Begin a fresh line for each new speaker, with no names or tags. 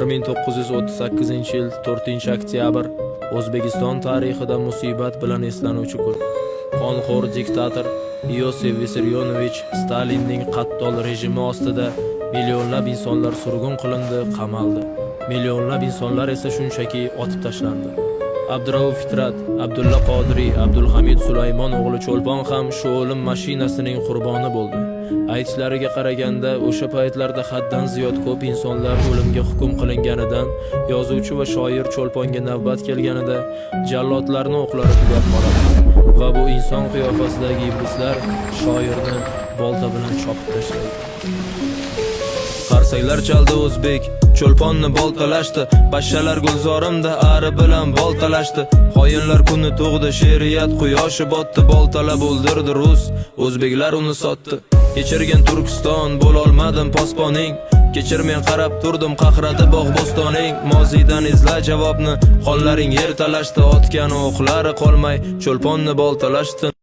1938-yil 4-oktyabr O'zbekiston tarixida musibat bilan eslanuvchi kun. Qonxo'r diktator Iosif Vissarionovich Stalinning qattol rejimi ostida millionlab insonlar surgun qilindi, qamaldi. Millionlab insonlar esa shunchaki otib tashlandi. Abdurauf Fitrat, Abdulla Qodiriy, Abdulhamid Sulaymon o'g'li Cho'lpon ham shu o'lim mashinasining qurboni bo'ldi. Aytishlariga qaraganda, o'sha paytlarda haddan ziyod ko'p insonlar o'limga hukm qilinganidan, yozuvchi va shoir Cho'lponga navbat kelganida jallodlarning o'qlari tugab qoladi va bu inson qiyofasidagi iblislar shoirni bolta bilan chopib tashlaydi. Qarsaklar chaldi o'zbek, Cho'lponni boltalashdi, pashshalar gulzorimda ari bilan boltalashdi. Xoyinlar kuni tug'di, she'riyat quyoshi botdi, boltalab o'ldirdi rus, o'zbeklar uni sotdi. Kechirgan Turkiston, bo'lolmadim posponing. Kechir, men qarab turdim, qahradi bog' bo'stoning. Mozidan izla javobni, qonlaring yer talashdi, otgan o'qlari qolmay, Cho'lponni boltalashdi.